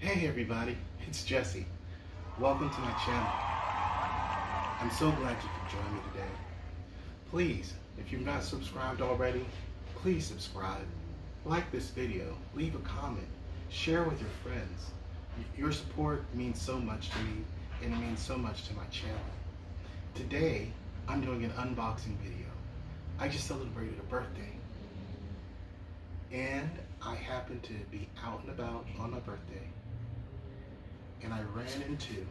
Hey everybody, it's Jesse. Welcome to my channel. I'm so glad you could join me today. Please, if you're not subscribed already, please subscribe. Like this video, leave a comment, share with your friends. Your support means so much to me, and it means so much to my channel. Today, I'm doing an unboxing video. I just celebrated a birthday. And I happened to be out and about on my birthday, and I ran into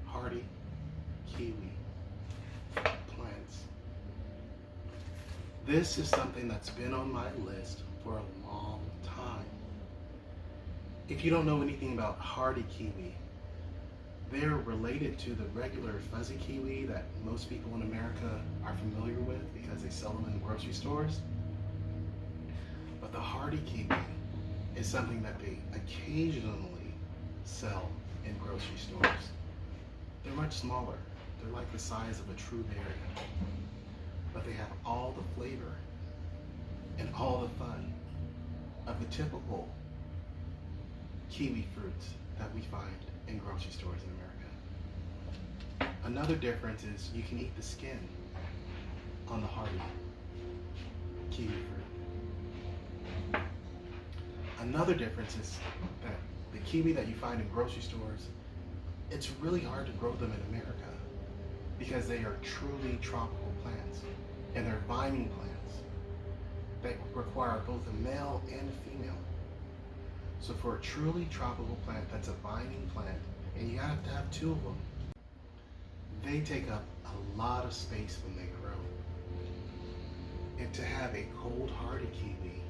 hardy kiwi plants. This is something that's been on my list for a long time. If you don't know anything about hardy kiwi, they're related to the regular fuzzy kiwi that most people in America are familiar with because they sell them in grocery stores. But the hardy kiwi is something that they occasionally sell in grocery stores. They're much smaller. They're like the size of a true berry. But they have all the flavor and all the fun of the typical kiwi fruits that we find in grocery stores in America. Another difference is you can eat the skin on the hardy kiwi fruit. Another difference is that the kiwi that you find in grocery stores, it's really hard to grow them in America because they are truly tropical plants, and they're vining plants that require both a male and a female. So for a truly tropical plant that's a vining plant, and you have to have two of them, they take up a lot of space when they grow. And to have a cold hardy kiwi,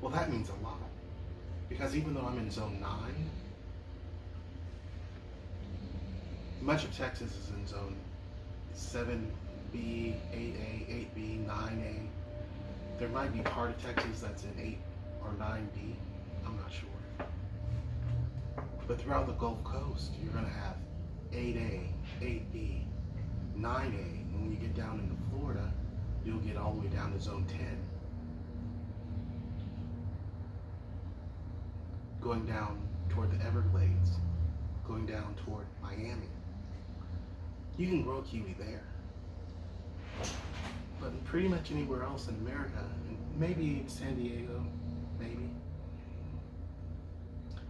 well, that means a lot. Because even though I'm in zone 9, much of Texas is in zone 7B, 8A, 8B, 9A. There might be part of Texas that's in 8 or 9B, I'm not sure. But throughout the Gulf Coast, you're gonna have 8A, 8B, 9A, and when you get down into Florida, you'll get all the way down to zone 10. Going down toward the Everglades, going down toward Miami. You can grow kiwi there. But pretty much anywhere else in America, and maybe San Diego, maybe.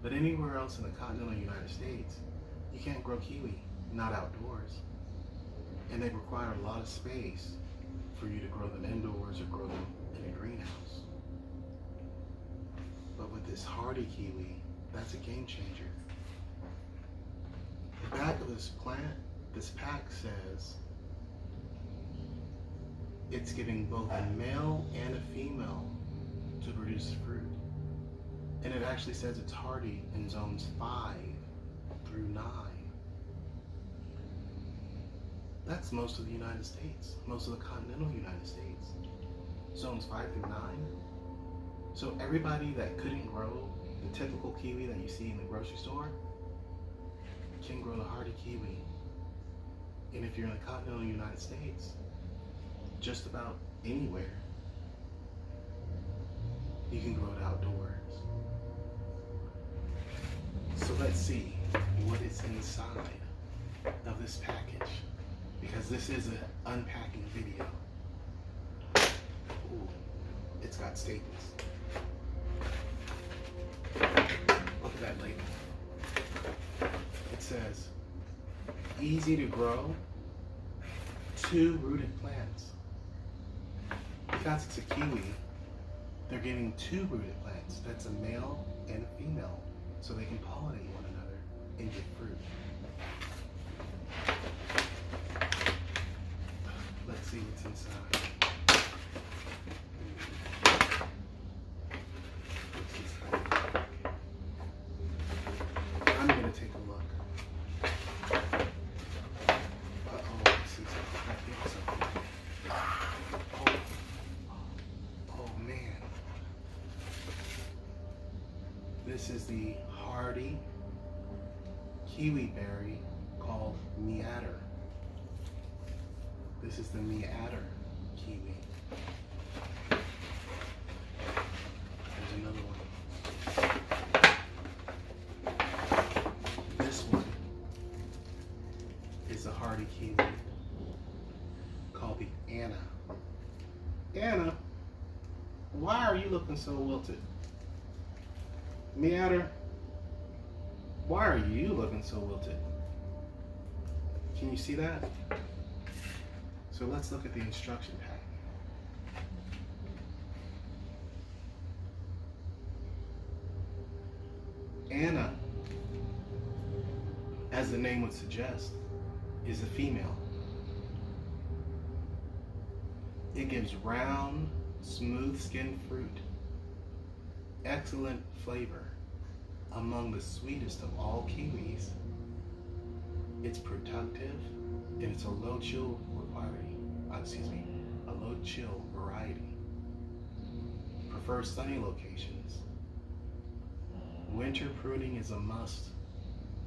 But anywhere else in the continental United States, you can't grow kiwi, not outdoors. And they require a lot of space for you to grow them indoors or grow them in a greenhouse. But with this hardy kiwi, that's a game changer. The back of this plant, this pack says it's giving both a male and a female to produce fruit. And it actually says it's hardy in zones 5 through 9. That's most of the United States, most of the continental United States. Zones 5 through 9. So everybody that couldn't grow the typical kiwi that you see in the grocery store can grow the hardy kiwi. And if you're in the continental United States, just about anywhere, you can grow it outdoors. So let's see what is inside of this package, because this is an unpacking video. Ooh, it's got staples. Look at that label. It says, easy to grow, 2 rooted plants. Because it's a kiwi, they're getting 2 rooted plants. That's a male and a female, so they can pollinate one another and get fruit. Let's see what's inside. I'm gonna take a look. Uh-oh, I see something. I feel something. Oh man. This is the hardy kiwi berry called meader. This is the meader kiwi. There's another one. looking so wilted? Meander, why are you looking so wilted? Can you see that? So let's look at the instruction pack. Anna, as the name would suggest, is a female. It gives round, smooth-skinned fruit, excellent flavor, among the sweetest of all kiwis. It's productive, and it's a low chill variety. Prefers sunny locations. Winter pruning is a must,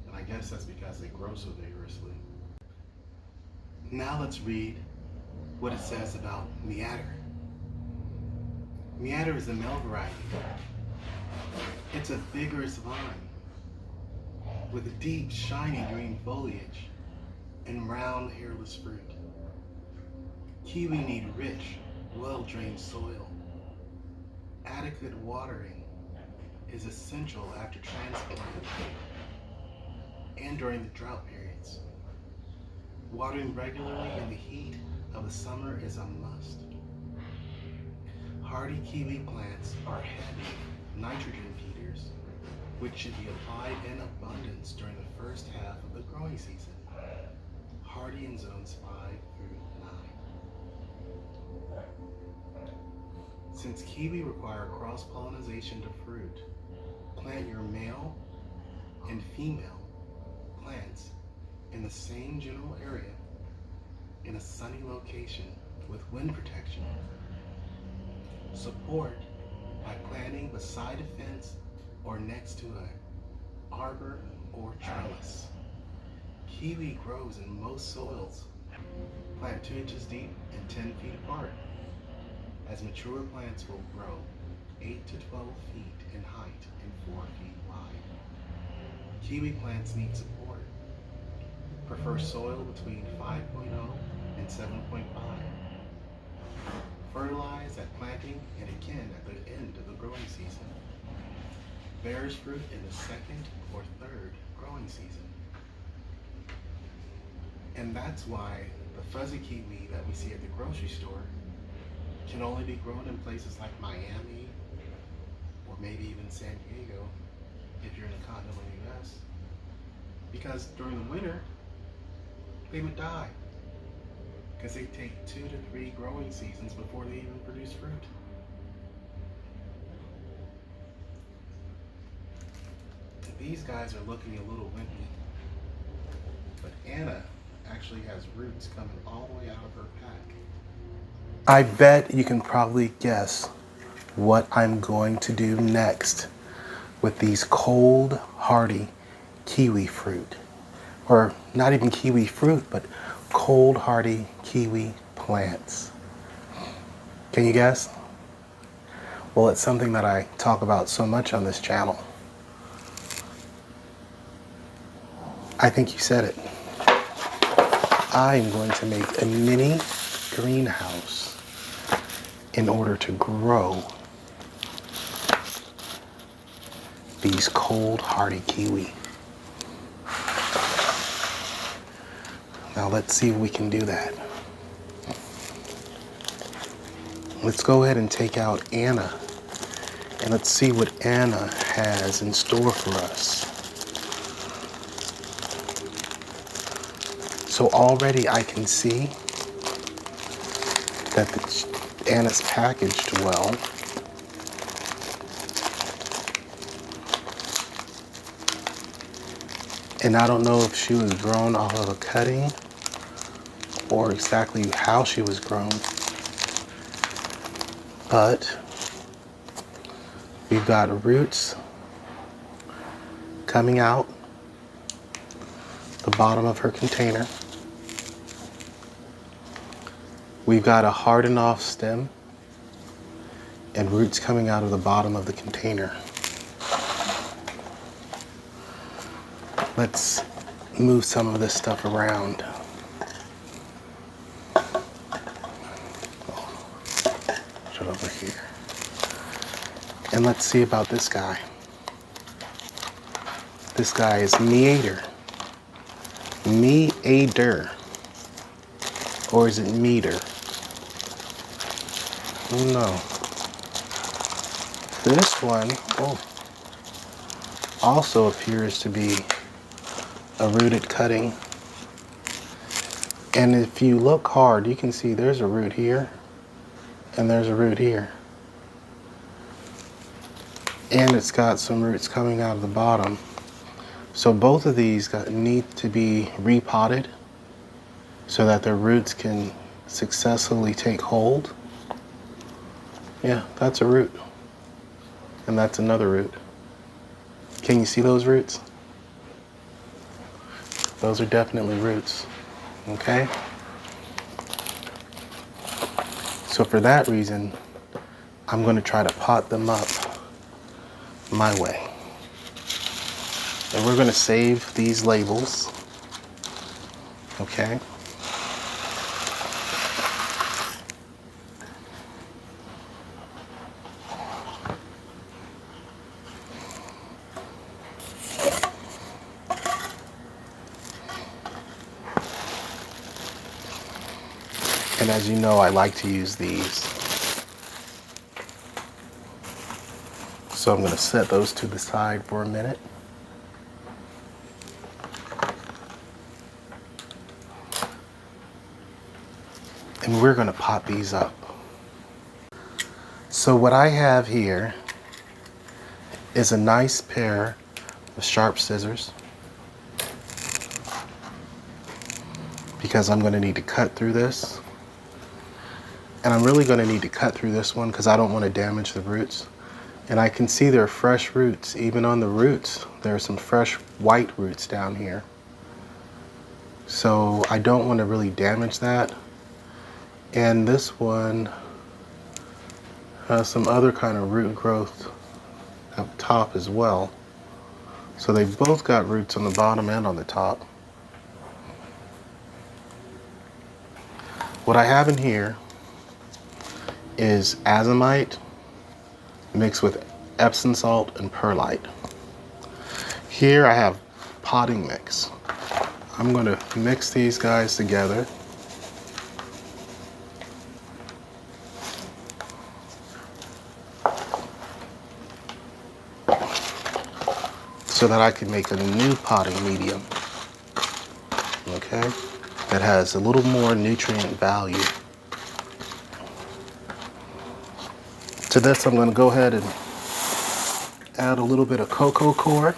and I guess that's because they grow so vigorously. Now let's read what it says about Meander. Meander is a male variety. It's a vigorous vine with deep, shiny green foliage and round, hairless fruit. Kiwi need rich, well-drained soil. Adequate watering is essential after transplanting and during the drought periods. Watering regularly in the heat of the summer is a must. Hardy kiwi plants are heavy nitrogen feeders, which should be applied in abundance during the first half of the growing season. Hardy in zones 5 through 9. Since kiwi require cross-pollination to fruit, plant your male and female plants in the same general area in a sunny location with wind protection. Support by planting beside a fence or next to an arbor or trellis. Kiwi grows in most soils. Plant 2 inches deep and 10 feet apart, as mature plants will grow 8 to 12 feet in height and 4 feet wide. Kiwi plants need support. Prefer soil between 5.0 and 7.5. Fertilize at planting and again at the end of the growing season. Bears fruit in the 2nd or 3rd growing season. And that's why the fuzzy kiwi that we see at the grocery store can only be grown in places like Miami or maybe even San Diego if you're in the continental US. Because during the winter, they would die because they take 2 to 3 growing seasons before they even produce fruit. These guys are looking a little wimpy, but Anna actually has roots coming all the way out of her pack. I bet you can probably guess what I'm going to do next with these cold, hardy kiwi fruit. Or not even kiwi fruit, but cold, hardy kiwi plants. Can you guess? Well, it's something that I talk about so much on this channel. I think you said it. I'm going to make a mini greenhouse in order to grow these cold, hardy kiwi. Now let's see if we can do that. Let's go ahead and take out Anna, and let's see what Anna has in store for us. So already I can see that Anna's packaged well. And I don't know if she was grown off of a cutting or exactly how she was grown. But we've got roots coming out the bottom of her container. We've got a hardened off stem and roots coming out of the bottom of the container. Let's move some of this stuff around. Put it over here. And let's see about this guy. This guy is meader. Meader. Or is it meter? No. This one also appears to be a rooted cutting. And if you look hard, you can see there's a root here and there's a root here. And it's got some roots coming out of the bottom. So both of these need to be repotted so that their roots can successfully take hold. Yeah, that's a root. And that's another root. Can you see those roots? Those are definitely roots, okay? So for that reason, I'm going to try to pot them up my way. And we're going to save these labels, okay? And as you know, I like to use these. So I'm going to set those to the side for a minute. And we're going to pot these up. So what I have here is a nice pair of sharp scissors, because I'm going to need to cut through this. And I'm really going to need to cut through this one because I don't want to damage the roots. And I can see there are fresh roots. Even on the roots, there are some fresh white roots down here. So I don't want to really damage that. And this one has some other kind of root growth up top as well. So they've both got roots on the bottom and on the top. What I have in here is azomite mixed with Epsom salt and perlite. Here I have potting mix. I'm going to mix these guys together. So that I can make a new potting medium, okay, that has a little more nutrient value. To this, I'm going to go ahead and add a little bit of cocoa coir.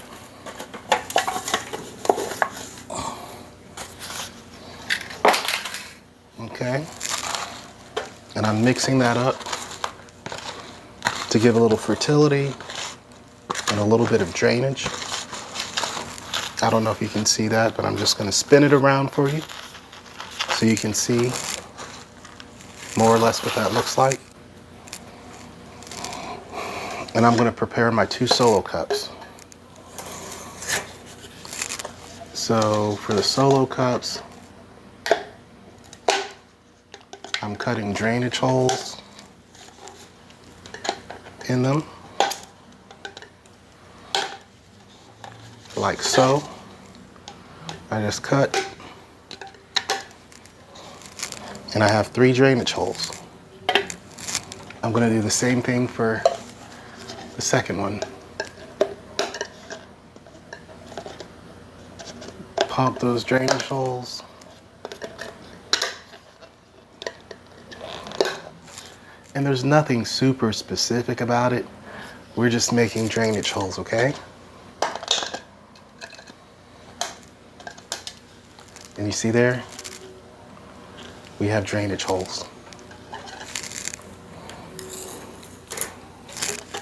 Okay, and I'm mixing that up to give a little fertility and a little bit of drainage. I don't know if you can see that, but I'm just going to spin it around for you so you can see more or less what that looks like. And I'm going to prepare my 2 solo cups. So for the solo cups, I'm cutting drainage holes in them, like so. I just cut, and I have 3 drainage holes. I'm going to do the same thing for the second one. Pop those drainage holes. And there's nothing super specific about it. We're just making drainage holes, okay? And you see there? We have drainage holes.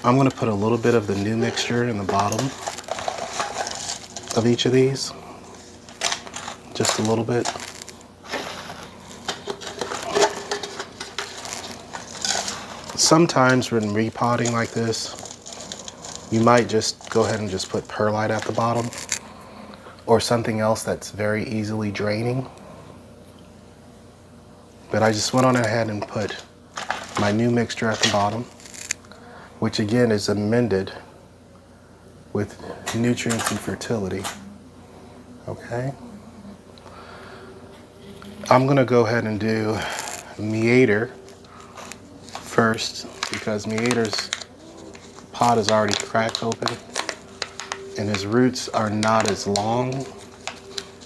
I'm going to put a little bit of the new mixture in the bottom of each of these. Just a little bit. Sometimes when repotting like this, you might just go ahead and just put perlite at the bottom or something else that's very easily draining. But I just went on ahead and put my new mixture at the bottom. which again is amended with nutrients and fertility. Okay. I'm gonna go ahead and do meader first because meader's pot is already cracked open and his roots are not as long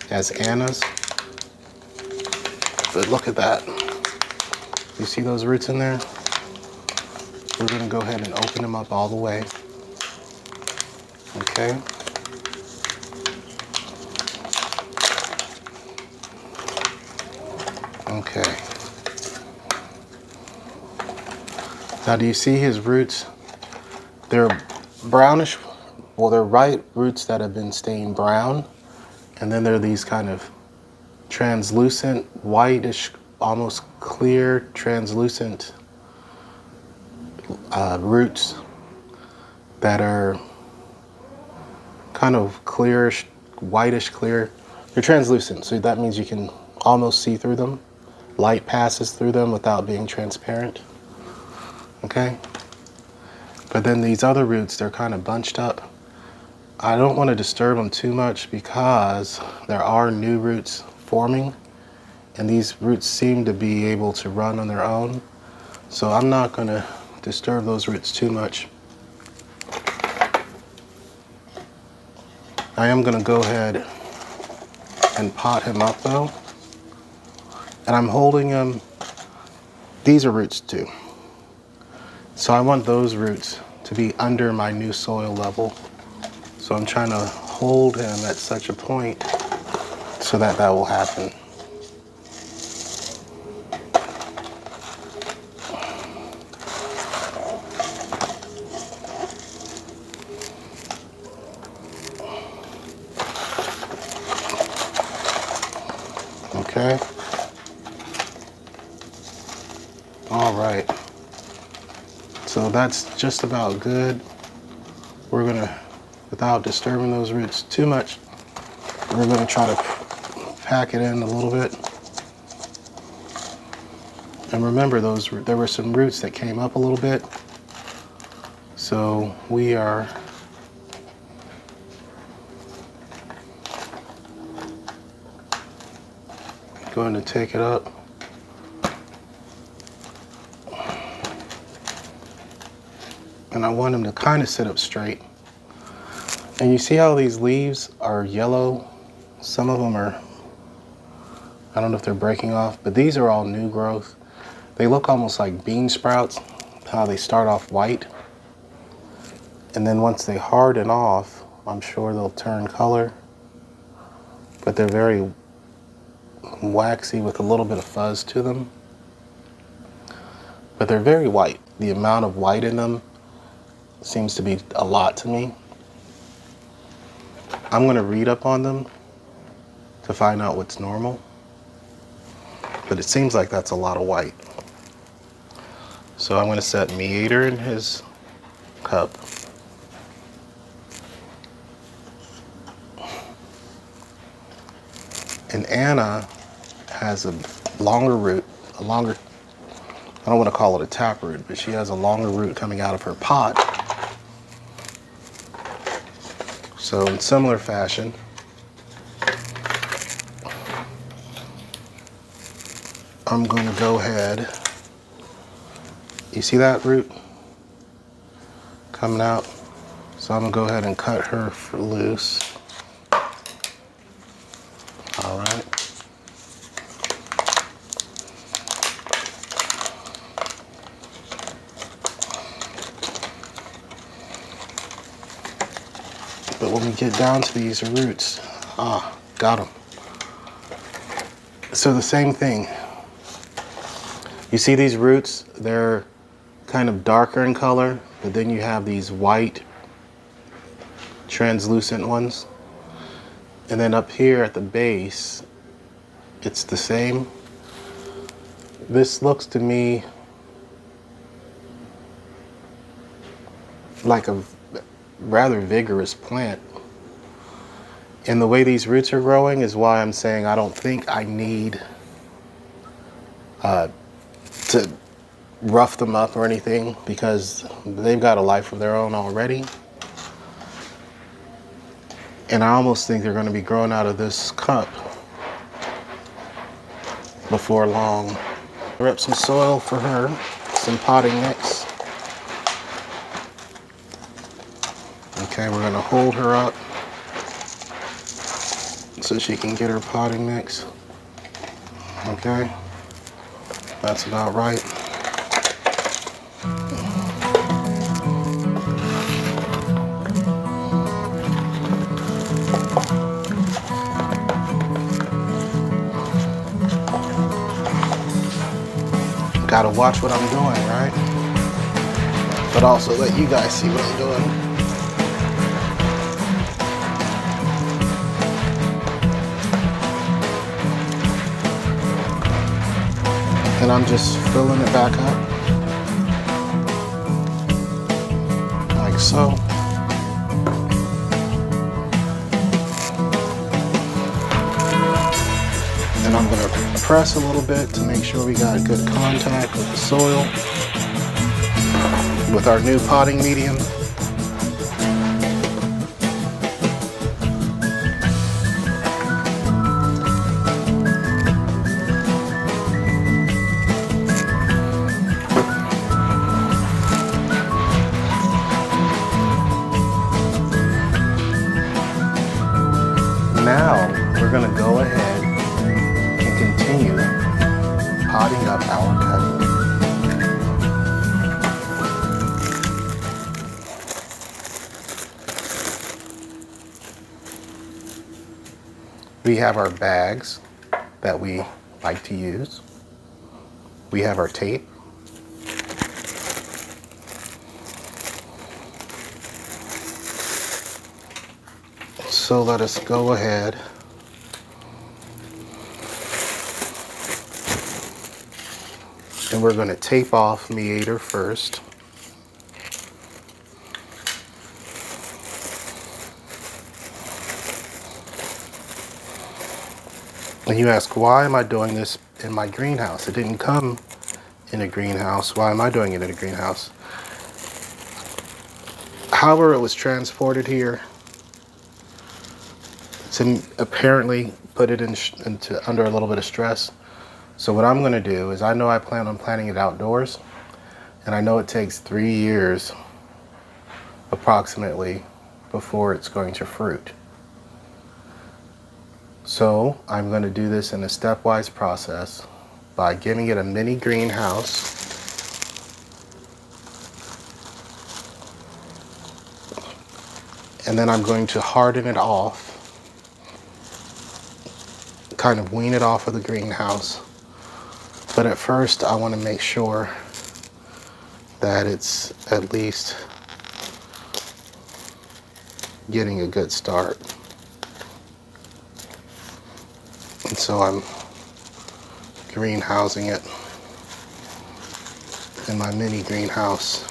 as Anna's. But look at that. You see those roots in there? We're gonna go ahead and open them up all the way. Okay. Okay. Now do you see his roots? They're brownish. Well, they're right roots that have been stained brown. And then there are these kind of translucent, whitish, almost clear, translucent roots that are kind of clearish, whitish clear. They're translucent, so that means you can almost see through them. Light passes through them without being transparent. Okay? But then these other roots, they're kind of bunched up. I don't want to disturb them too much because there are new roots forming and these roots seem to be able to run on their own. So I'm not going to disturb those roots too much. I am going to go ahead and pot him up though. And I'm holding him, these are roots too. So I want those roots to be under my new soil level. So I'm trying to hold him at such a point so that that will happen. Okay. All right. So that's just about good. We're gonna, without disturbing those roots too much, we're gonna try to pack it in a little bit. And remember there were some roots that came up a little bit. So we are going to take it up. And I want them to kind of sit up straight. And you see how these leaves are yellow? Some of them are, I don't know if they're breaking off, but these are all new growth. They look almost like bean sprouts, how they start off white. And then once they harden off, I'm sure they'll turn color. But they're very waxy with a little bit of fuzz to them. But they're very white. The amount of white in them seems to be a lot to me. I'm gonna read up on them to find out what's normal, but it seems like that's a lot of white. So I'm gonna set meader in his cup. And Anna has a longer root, I don't want to call it a tap root, but she has a longer root coming out of her pot. So in similar fashion, I'm going to go ahead, you see that root coming out? So I'm going to go ahead and cut her loose. All right. But when we get down to these roots, got them. So the same thing. You see these roots, they're kind of darker in color, but then you have these white, translucent ones. And then up here at the base, it's the same. This looks to me like a rather vigorous plant. And the way these roots are growing is why I'm saying I don't think I need to rough them up or anything because they've got a life of their own already. And I almost think they're going to be growing out of this cup before long. Rip some soil for her, some potting mix. Okay, we're going to hold her up so she can get her potting mix. Okay, that's about right. Gotta watch what I'm doing, right? But also let you guys see what I'm doing. And I'm just filling it back up, like so. And I'm gonna press a little bit to make sure we got good contact with the soil, with our new potting medium. Now we're gonna go ahead and continue potting up our cutting. We have our bags that we like to use. We have our tape. So let us go ahead and we're going to tape off meader first. And you ask, why am I doing this in my greenhouse? It didn't come in a greenhouse. Why am I doing it in a greenhouse? However it was transported here, to apparently put it under a little bit of stress. So what I'm gonna do is, I know I plan on planting it outdoors, and I know it takes 3 years approximately before it's going to fruit. So I'm going to do this in a stepwise process by giving it a mini greenhouse. And then I'm going to harden it off, kind of wean it off of the greenhouse. But at first I want to make sure that it's at least getting a good start. And so I'm greenhousing it in my mini greenhouse.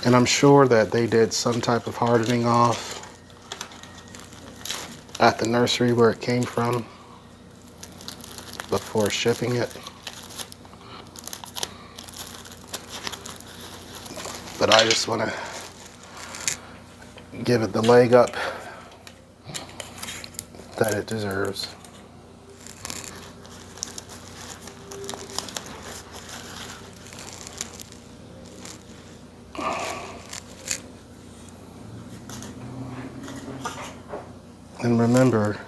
And I'm sure that they did some type of hardening off at the nursery where it came from before shipping it. But I just want to give it the leg up that it deserves. And remember,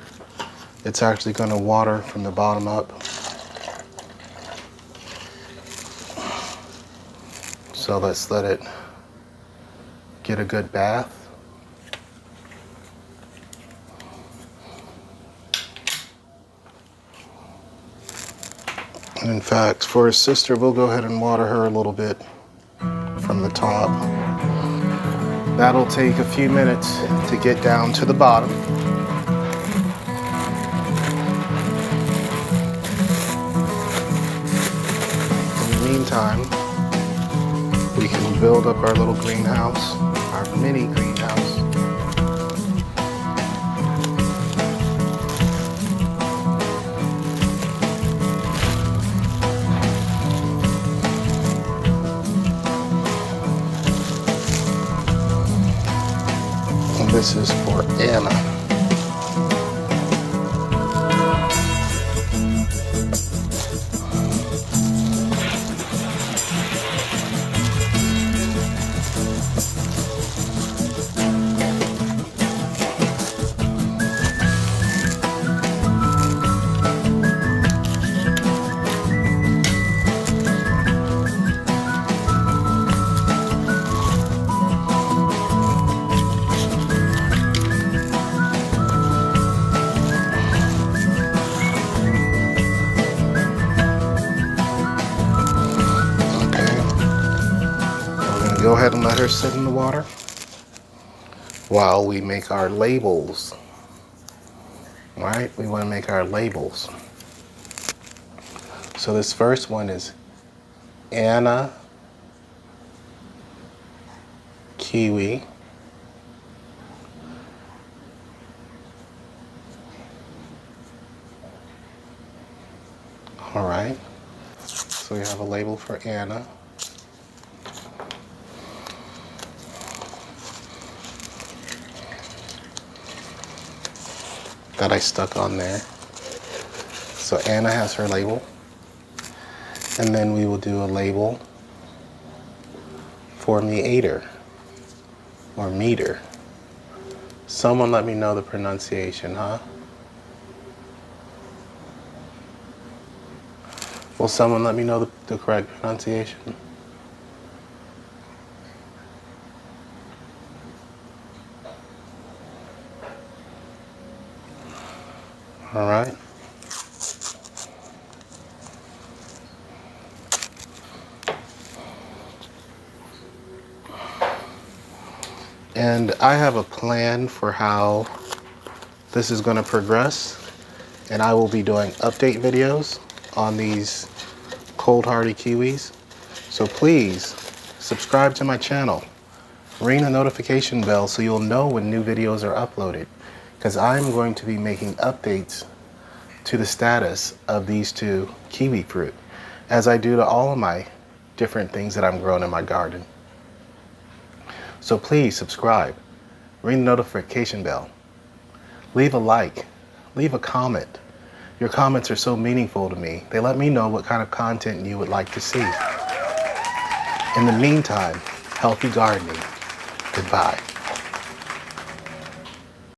it's actually going to water from the bottom up. So let's let it get a good bath. And in fact, for his sister, we'll go ahead and water her a little bit from the top. That'll take a few minutes to get down to the bottom. In the meantime, we can build up our little greenhouse, our mini greenhouse. And this is for Anna. Go ahead and let her sit in the water while we make our labels. All right, we want to make our labels. So this first one is Anna, Kiwi, all right, so we have a label for Anna. That I stuck on there. So Anna has her label. And then we will do a label for meter or meter. Someone let me know the pronunciation, huh? Will someone let me know the correct pronunciation? All right. And I have a plan for how this is going to progress, and I will be doing update videos on these cold hardy kiwis. So please subscribe to my channel, ring the notification bell so you'll know when new videos are uploaded, because I'm going to be making updates to the status of these two kiwi fruit, as I do to all of my different things that I'm growing in my garden. So please subscribe, ring the notification bell, leave a like, leave a comment. Your comments are so meaningful to me. They let me know what kind of content you would like to see. In the meantime, healthy gardening. Goodbye.